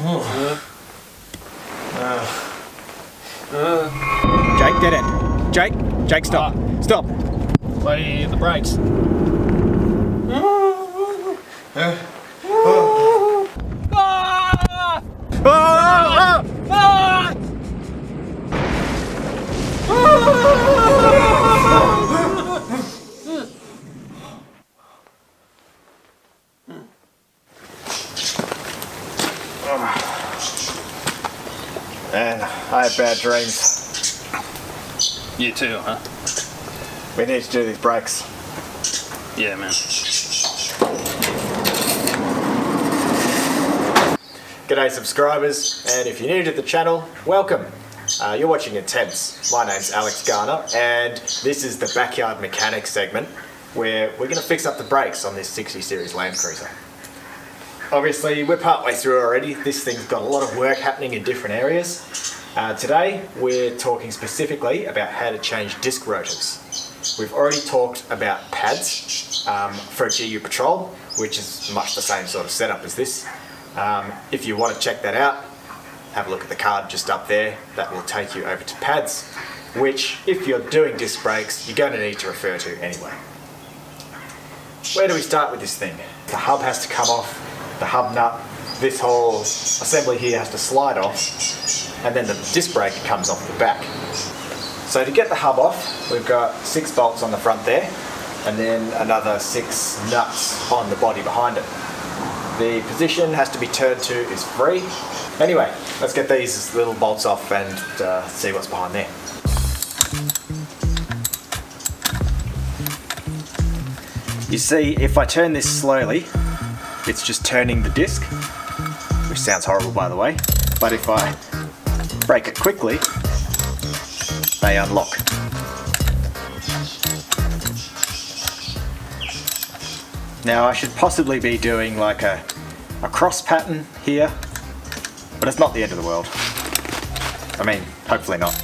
Jake, dead end. Jake, stop. Stop. Play the brakes. Man, I have bad dreams. You too, huh? We need to do these brakes. Yeah, man. G'day subscribers, and if you're new to the channel, welcome. You're watching Attempts. My name's Alex Garner, and this is the Backyard Mechanics segment where we're going to fix up the brakes on this 60 series Landcruiser. Obviously, we're partway through already. This thing's got a lot of work happening in different areas. Today, we're talking specifically about how to change disc rotors. We've already talked about pads for a GU Patrol, which is much the same sort of setup as this. If you want to check that out, have a look at the card just up there. That will take you over to pads, which, if you're doing disc brakes, you're going to need to refer to anyway. Where do we start with this thing? The hub has to come off, the hub nut, this whole assembly here has to slide off, and then the disc brake comes off the back. So to get the hub off, we've got 6 bolts on the front there, and then another 6 nuts on the body behind it. The position has to be turned to is free. Anyway, let's get these little bolts off and see what's behind there. You see, if I turn this slowly, it's just turning the disc, which sounds horrible by the way, but if I brake it quickly, they unlock. Now I should possibly be doing like a cross pattern here, but it's not the end of the world. I mean, hopefully not.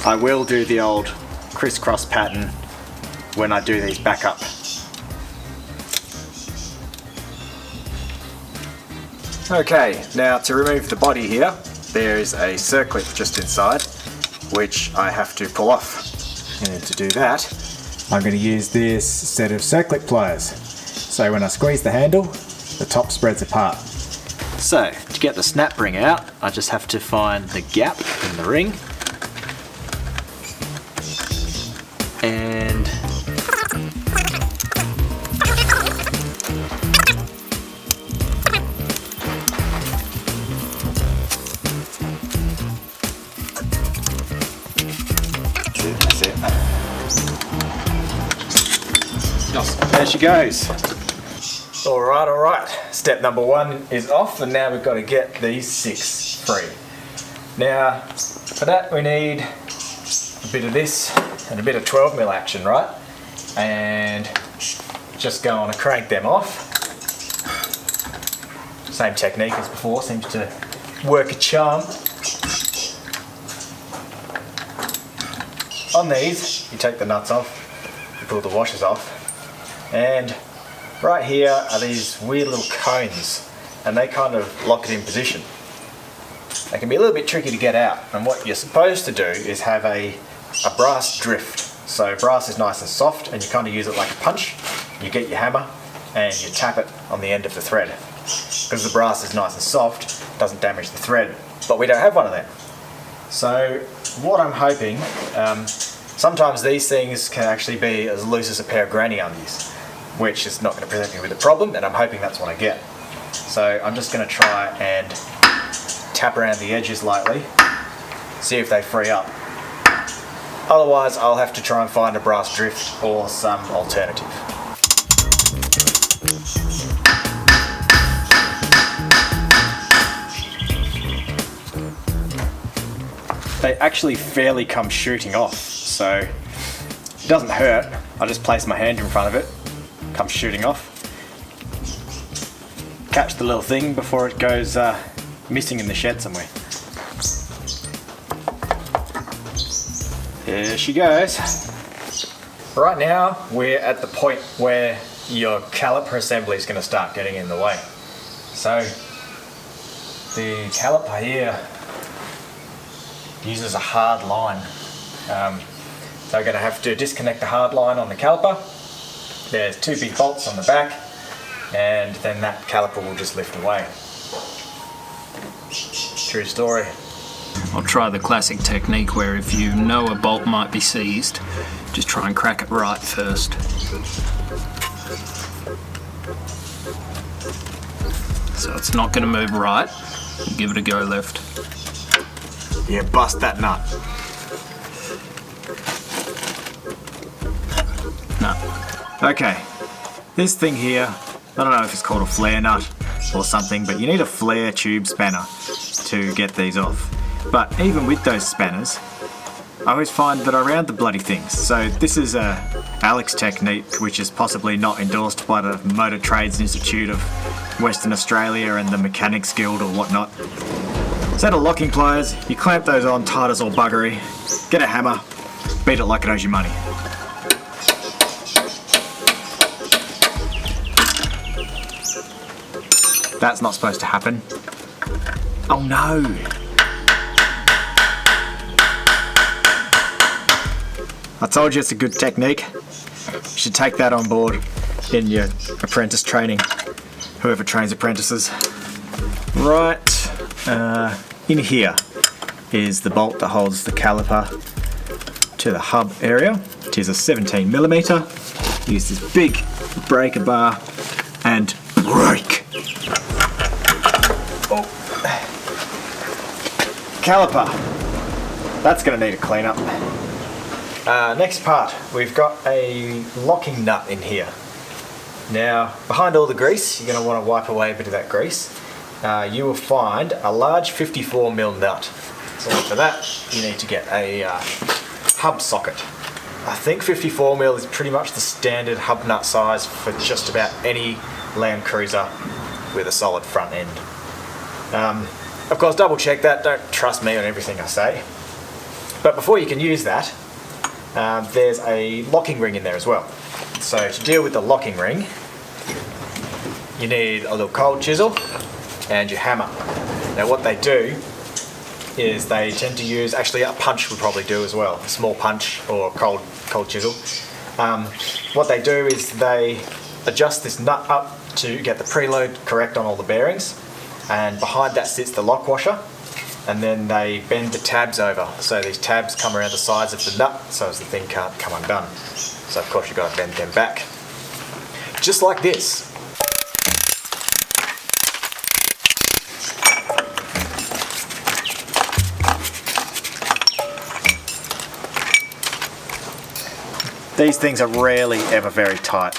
I will do the old crisscross pattern when I do these back up. Okay, now to remove the body here, there is a circlip just inside, which I have to pull off. And to do that, I'm going to use this set of circlip pliers. So when I squeeze the handle, the top spreads apart. So to get the snap ring out, I just have to find the gap in the ring. And that's it. There she goes. Alright. Step number 1 is off, and now we've got to get these 6 free. Now, for that we need a bit of this and a bit of 12mm action, right? And just go on and crank them off. Same technique as before, seems to work a charm. On these, you take the nuts off, you pull the washers off, and right here are these weird little cones, and they kind of lock it in position. They can be a little bit tricky to get out, and what you're supposed to do is have a brass drift. So brass is nice and soft, and you kind of use it like a punch. You get your hammer and you tap it on the end of the thread. Because the brass is nice and soft, it doesn't damage the thread, but we don't have one of them. So what I'm hoping, sometimes these things can actually be as loose as a pair of granny undies, which is not going to present me with a problem, and I'm hoping that's what I get. So I'm just going to try and tap around the edges lightly, see if they free up. Otherwise I'll have to try and find a brass drift or some alternative. They actually fairly come shooting off, so it doesn't hurt. I just place my hand in front of it, comes shooting off. Catch the little thing before it goes missing in the shed somewhere. There she goes. Right now we're at the point where your caliper assembly is going to start getting in the way. So the caliper here uses a hard line. So I'm going to have to disconnect the hard line on the caliper. There's 2 big bolts on the back, and then that caliper will just lift away. True story. I'll try the classic technique where if you know a bolt might be seized, just try and crack it right first. So it's not going to move right. Give it a go left. Yeah, bust that nut. No. Okay, this thing here, I don't know if it's called a flare nut or something, but you need a flare tube spanner to get these off. But even with those spanners, I always find that I round the bloody things. So this is a Alex technique, which is possibly not endorsed by the Motor Trades Institute of Western Australia and the Mechanics Guild or whatnot. Set of locking pliers, you clamp those on tight as all buggery, get a hammer, beat it like it owes you money. That's not supposed to happen. Oh no! I told you it's a good technique. You should take that on board in your apprentice training, whoever trains apprentices. Right, in here is the bolt that holds the caliper to the hub area. It is a 17mm. Use this big breaker bar and break. Oh. Caliper. That's going to need a clean up. Next part, we've got a locking nut in here. Now, behind all the grease, you're going to want to wipe away a bit of that grease. You will find a large 54mm nut. So for that, you need to get a hub socket. I think 54mm is pretty much the standard hub nut size for just about any Landcruiser with a solid front end. Of course, double check that, don't trust me on everything I say. But before you can use that, there's a locking ring in there as well. So to deal with the locking ring, you need a little cold chisel and your hammer. Now what they do is they tend to use, actually a punch would probably do as well, a small punch or cold chisel. What they do is they adjust this nut up to get the preload correct on all the bearings, and behind that sits the lock washer, and then they bend the tabs over. So these tabs come around the sides of the nut so as the thing can't come undone. So of course you've got to bend them back. Just like this. These things are rarely ever very tight.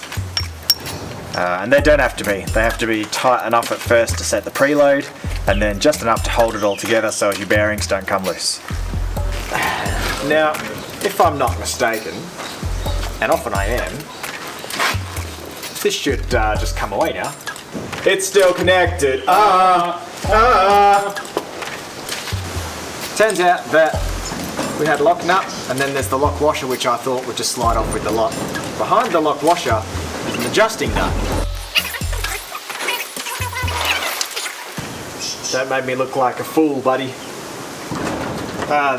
And they don't have to be. They have to be tight enough at first to set the preload, and then just enough to hold it all together so your bearings don't come loose. Now, if I'm not mistaken, and often I am, this should just come away now. It's still connected. Turns out that we had lock nut, and then there's the lock washer, which I thought would just slide off with the lock. Behind the lock washer is an adjusting nut. That made me look like a fool, buddy.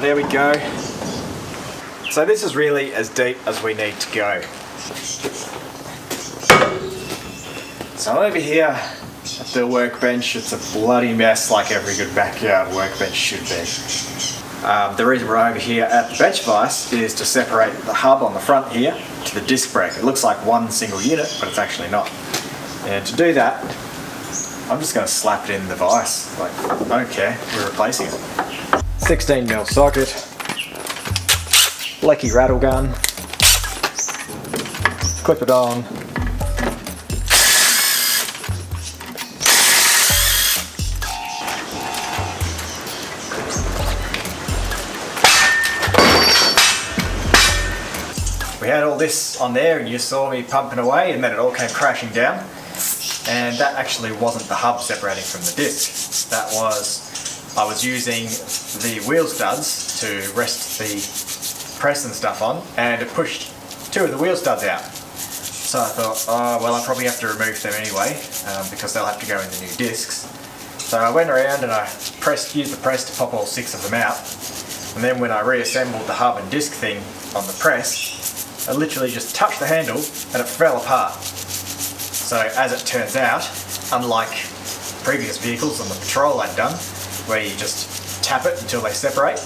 There we go. So this is really as deep as we need to go. So over here at the workbench, it's a bloody mess like every good backyard workbench should be. The reason we're over here at the bench vise is to separate the hub on the front here to the disc brake. It looks like one single unit, but it's actually not. And to do that, I'm just going to slap it in the vise. Like, I don't care, we're replacing it. 16mm socket, Lecky rattle gun, clip it on. We had all this on there and you saw me pumping away, and then it all came crashing down. And that actually wasn't the hub separating from the disc. That was, I was using the wheel studs to rest the press and stuff on, and it pushed two of the wheel studs out. So I thought, oh well, I probably have to remove them anyway, because they'll have to go in the new discs. So I went around and I used the press to pop all 6 of them out. And then when I reassembled the hub and disc thing on the press, I literally just touched the handle and it fell apart. So as it turns out, unlike previous vehicles on the patrol I'd done, where you just tap it until they separate,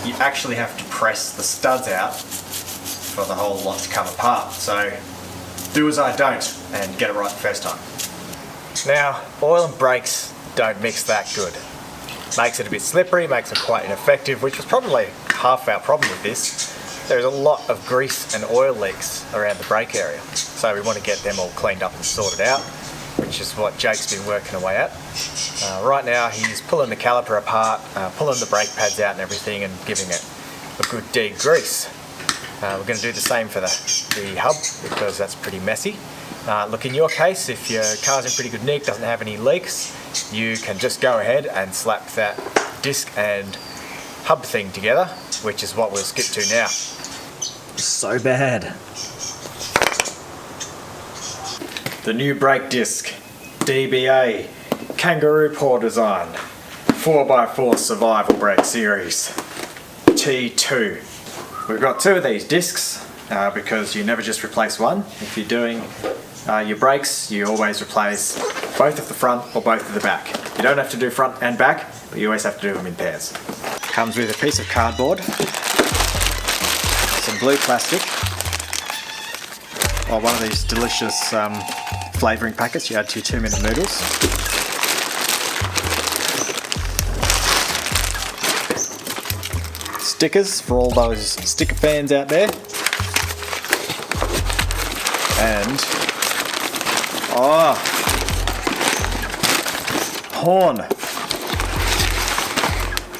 you actually have to press the studs out for the whole lot to come apart. So do as I don't and get it right the first time. Now, oil and brakes don't mix that good. Makes it a bit slippery, makes it quite ineffective, which was probably half our problem with this. There's a lot of grease and oil leaks around the brake area. So we want to get them all cleaned up and sorted out, which is what Jake's been working away at. Right now he's pulling the caliper apart, pulling the brake pads out and everything and giving it a good degrease. We're going to do the same for the hub because that's pretty messy. Look, in your case, if your car's in pretty good nick, doesn't have any leaks, you can just go ahead and slap that disc and hub thing together, which is what we'll skip to now. So bad. The new brake disc, DBA, Kangaroo Paw Design, 4x4 Survival Brake Series, T2. We've got 2 of these discs because you never just replace one. If you're doing your brakes, you always replace both of the front or both of the back. You don't have to do front and back, but you always have to do them in pairs. Comes with a piece of cardboard, some blue plastic, or one of these delicious flavouring packets you add to your 2-minute noodles. Stickers for all those sticker fans out there. And horn.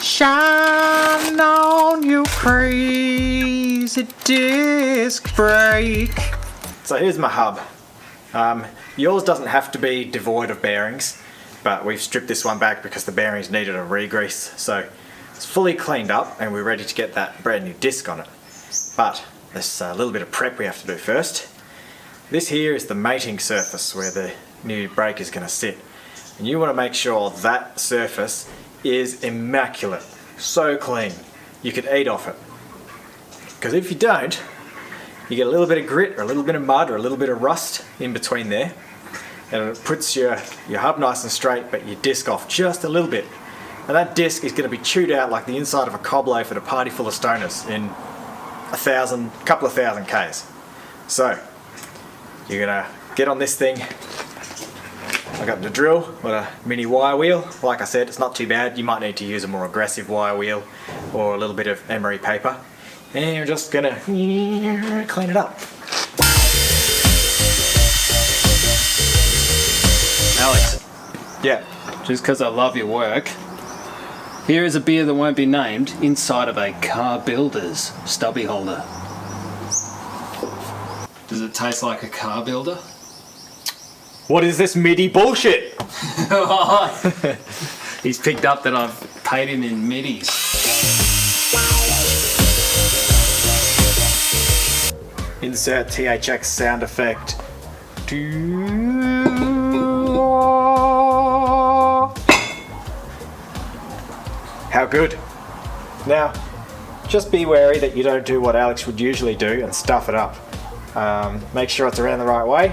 Shine on, you crazy disc brake. So here's my hub. Yours doesn't have to be devoid of bearings, but we've stripped this one back because the bearings needed a re-grease. So it's fully cleaned up and we're ready to get that brand new disc on it. But there's a little bit of prep we have to do first. This here is the mating surface where the new brake is going to sit. And you want to make sure that surface is immaculate, so clean, you could eat off it. Because if you don't, you get a little bit of grit or a little bit of mud or a little bit of rust in between there. And it puts your hub nice and straight, but your disc off just a little bit. And that disc is going to be chewed out like the inside of a cob loaf at a party full of stoners in a couple of thousand Ks. So, you're going to get on this thing. I got the drill with a mini wire wheel. Like I said, it's not too bad. You might need to use a more aggressive wire wheel or a little bit of emery paper. And you're just going to clean it up. Alex, Yeah. just because I love your work, here is a beer that won't be named inside of a car builder's stubby holder. Does it taste like a car builder? What is this MIDI bullshit? He's picked up that I've paid him in middies. Insert THX sound effect. How good. Now, just be wary that you don't do what Alex would usually do and stuff it up. Make sure it's around the right way.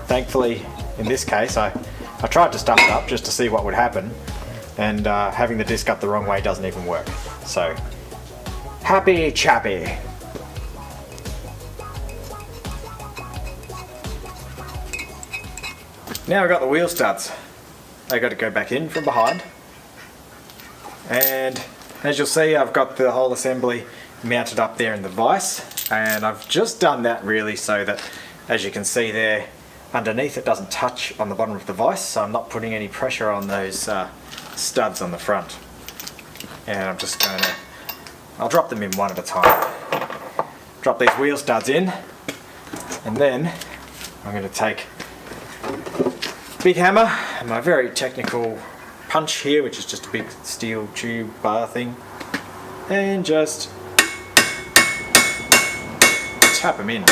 Thankfully, in this case, I tried to stuff it up just to see what would happen, and having the disc up the wrong way doesn't even work. So, happy chappy. Now I've got the wheel studs. I got to go back in from behind, and as you'll see, I've got the whole assembly mounted up there in the vise, and I've just done that really so that, as you can see there, underneath it doesn't touch on the bottom of the vise, so I'm not putting any pressure on those studs on the front. And I'm just going to, I'll drop them in one at a time. Drop these wheel studs in, and then I'm going to take a big hammer and my very technical punch here, which is just a big steel tube bar thing, and just tap them in.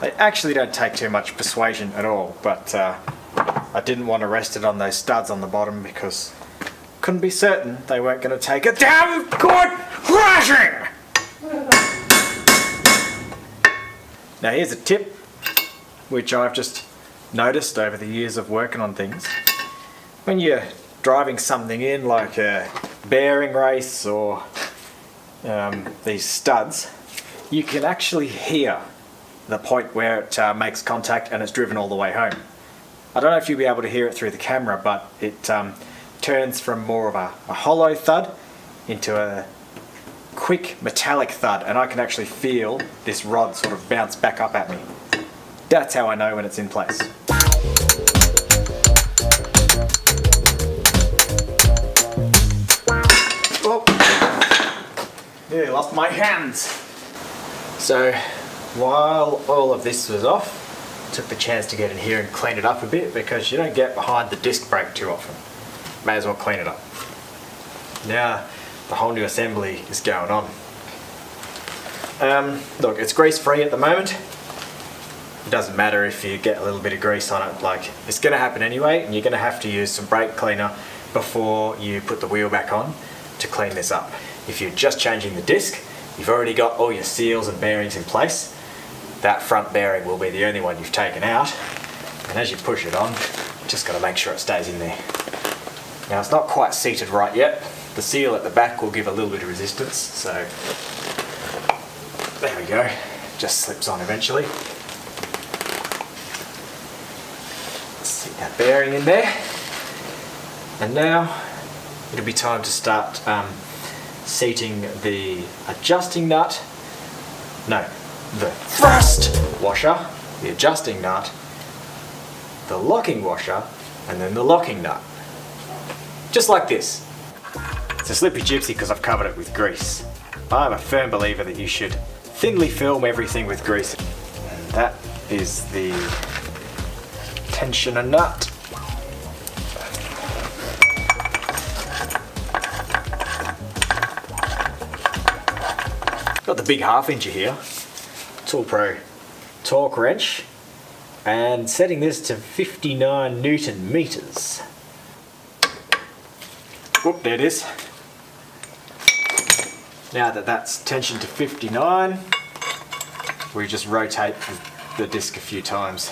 They actually don't take too much persuasion at all, but I didn't want to rest it on those studs on the bottom because couldn't be certain they weren't going to take a damn good thrashing. Now here's a tip which I've just noticed over the years of working on things. When you're driving something in like a bearing race or these studs, you can actually hear the point where it makes contact and it's driven all the way home. I don't know if you'll be able to hear it through the camera, but it turns from more of a hollow thud into a quick metallic thud, and I can actually feel this rod sort of bounce back up at me. That's how I know when it's in place. Oh, yeah, lost my hands. So while all of this was off, took the chance to get in here and clean it up a bit because you don't get behind the disc brake too often. May as well clean it up. Now the whole new assembly is going on. Look, it's grease free at the moment. It doesn't matter if you get a little bit of grease on it, like it's going to happen anyway, and you're going to have to use some brake cleaner before you put the wheel back on to clean this up. If you're just changing the disc, you've already got all your seals and bearings in place. That front bearing will be the only one you've taken out, and as you push it on, you just got to make sure it stays in there. Now it's not quite seated right yet. The seal at the back will give a little bit of resistance, so there we go, just slips on eventually. Stick that bearing in there, and now it'll be time to start seating the adjusting nut, the thrust washer, the adjusting nut, the locking washer, and then the locking nut. Just like this. It's a slippy gypsy because I've covered it with grease. I'm a firm believer that you should thinly film everything with grease. And that is the tensioner nut. Got the big 1/2 incher here. Tool Pro torque wrench, and setting this to 59 Newton meters. Whoop, there it is. Now that that's tensioned to 59, we just rotate the disc a few times.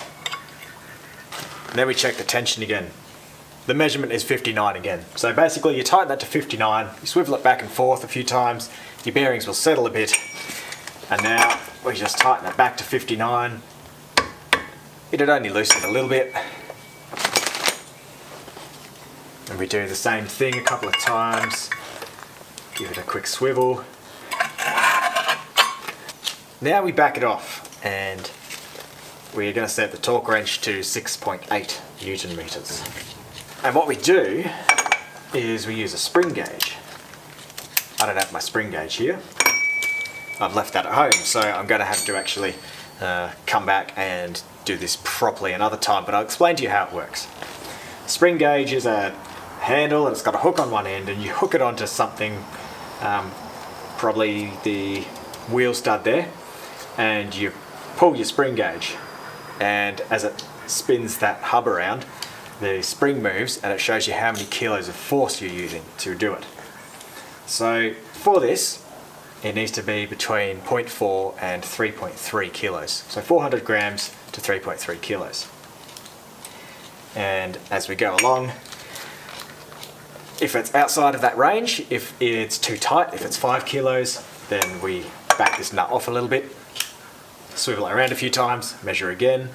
And then we check the tension again. The measurement is 59 again. So basically you tighten that to 59, you swivel it back and forth a few times, your bearings will settle a bit, and now we just tighten it back to 59. It'd only loosen a little bit. And we do the same thing a couple of times. Give it a quick swivel. Now we back it off, and we're going to set the torque wrench to 6.8 Newton meters. And what we do is we use a spring gauge. I don't have my spring gauge here. I've left that at home, so I'm going to have to actually come back and do this properly another time, but I'll explain to you how it works. Spring gauge is a handle and it's got a hook on one end, and you hook it onto something, probably the wheel stud there, and you pull your spring gauge, and as it spins that hub around, the spring moves and it shows you how many kilos of force you're using to do it. So for this, it needs to be between 0.4 and 3.3 kilos. So 400 grams to 3.3 kilos. And as we go along, if it's outside of that range, if it's too tight, if it's 5 kilos, then we back this nut off a little bit, swivel it around a few times, measure again.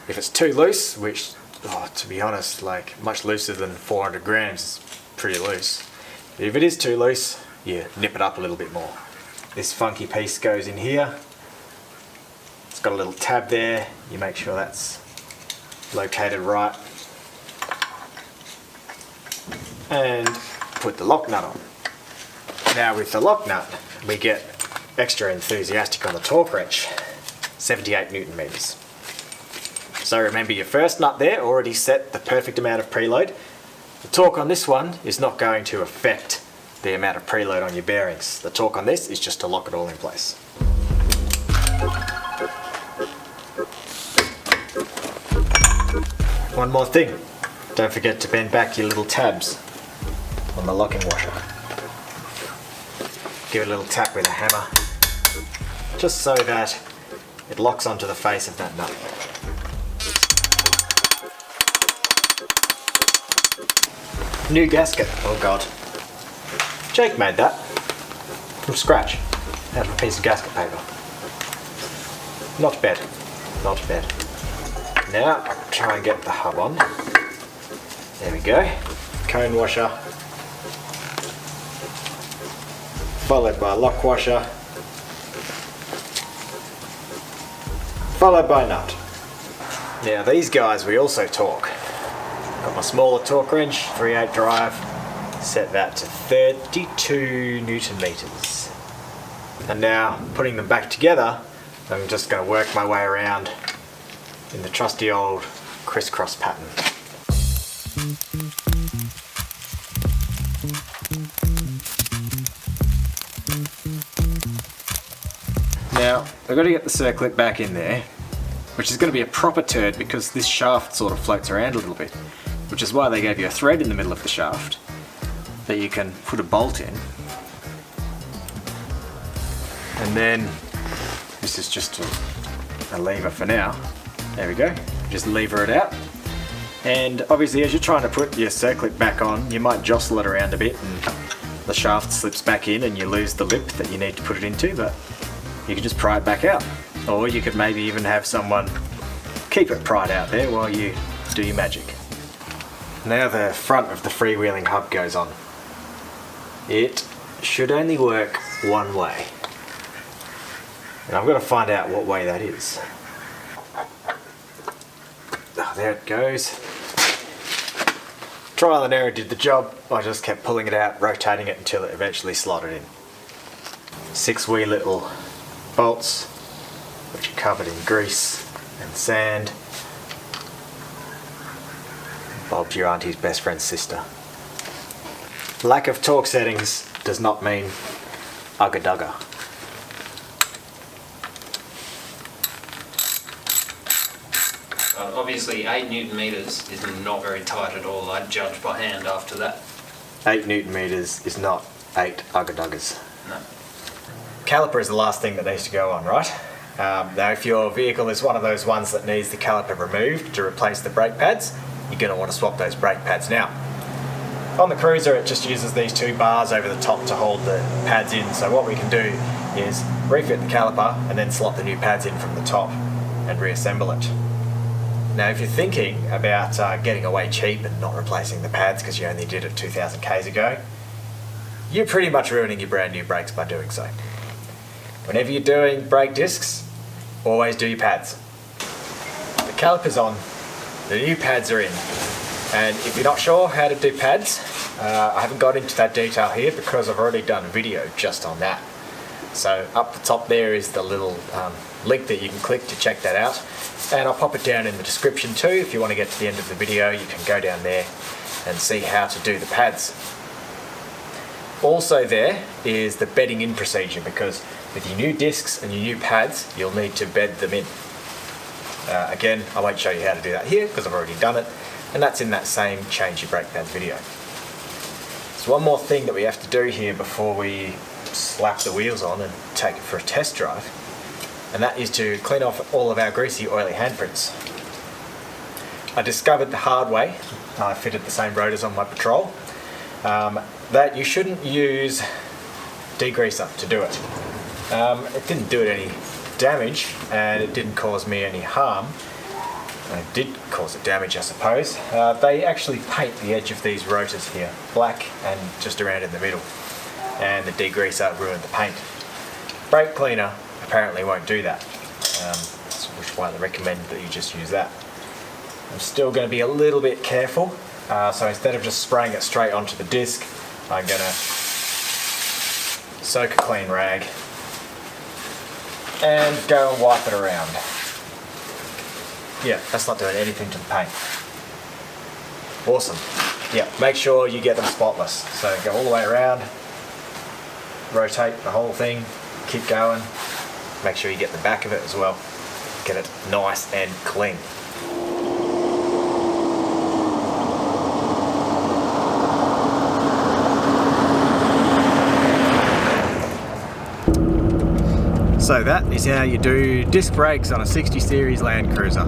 If it's too loose, which, to be honest, like much looser than 400 grams is pretty loose. If it is too loose, you nip it up a little bit more. This funky piece goes in here. It's got a little tab there. You make sure that's located right. And put the lock nut on. Now with the lock nut, we get extra enthusiastic on the torque wrench. 78 Newton meters. So remember, your first nut there already set the perfect amount of preload. The torque on this one is not going to affect the amount of preload on your bearings. The torque on this is just to lock it all in place. One more thing. Don't forget to bend back your little tabs on the locking washer. Give it a little tap with a hammer, just so that it locks onto the face of that nut. New gasket, oh god. Jake made that from scratch, out of a piece of gasket paper. Not bad, not bad. Now, try and get the hub on. There we go. Cone washer, followed by lock washer, followed by nut. Now these guys we also torque. Got my smaller torque wrench, 3/8 drive, set that to 32 Newton meters. And now putting them back together, I'm just going to work my way around in the trusty old crisscross pattern. Now, I've got to get the circlip back in there, which is going to be a proper turd because this shaft sort of floats around a little bit, which is why they gave you a thread in the middle of the shaft that you can put a bolt in. And then, this is just a lever for now. There we go, just lever it out. And obviously as you're trying to put your circlip back on, you might jostle it around a bit and the shaft slips back in and you lose the lip that you need to put it into, but you can just pry it back out. Or you could maybe even have someone keep it pried out there while you do your magic. Now the front of the freewheeling hub goes on. It should only work one way. And I've got to find out what way that is. Oh, there it goes. Trial and error did the job. I just kept pulling it out, rotating it until it eventually slotted in. 6 wee little bolts, which are covered in grease and sand. Bob's your auntie's best friend's sister. Lack of torque settings does not mean ugga-dugga. Obviously 8 Newton meters is not very tight at all. I'd judge by hand after that. 8 Newton meters is not 8 ugga-duggas. No. Caliper is the last thing that needs to go on, right? Now if your vehicle is one of those ones that needs the caliper removed to replace the brake pads, you're going to want to swap those brake pads now. On the Cruiser it just uses these 2 bars over the top to hold the pads in, so what we can do is refit the caliper and then slot the new pads in from the top and reassemble it. Now if you're thinking about getting away cheap and not replacing the pads because you only did it 2,000 k's ago, you're pretty much ruining your brand new brakes by doing so. Whenever you're doing brake discs, always do your pads. The caliper's on, the new pads are in, and if you're not sure how to do pads, I haven't got into that detail here because I've already done a video just on that. So up the top there is the little link that you can click to check that out, and I'll pop it down in the description too. If you want to get to the end of the video, you can go down there and see how to do the pads. Also there is the bedding in procedure, because with your new discs and your new pads you'll need to bed them in. Again, I won't show you how to do that here because I've already done it, and that's in that same change your brake pads video. So one more thing that we have to do here before we slap the wheels on and take it for a test drive, and that is to clean off all of our greasy oily handprints. I discovered the hard way, I fitted the same rotors on my Patrol, that you shouldn't use degreaser to do it. It didn't do it any damage and it didn't cause me any harm. It did cause it damage, I suppose. They actually paint the edge of these rotors here black and just around in the middle, and the degreaser ruined the paint. Brake cleaner apparently won't do that, which is why they recommend that you just use that. I'm still going to be a little bit careful, so instead of just spraying it straight onto the disc, I'm going to soak a clean rag and go and wipe it around. Yeah, that's not doing anything to the paint. Awesome. Yeah, make sure you get them spotless. So go all the way around, rotate the whole thing, keep going. Make sure you get the back of it as well. Get it nice and clean. So that is how you do disc brakes on a 60 series Landcruiser.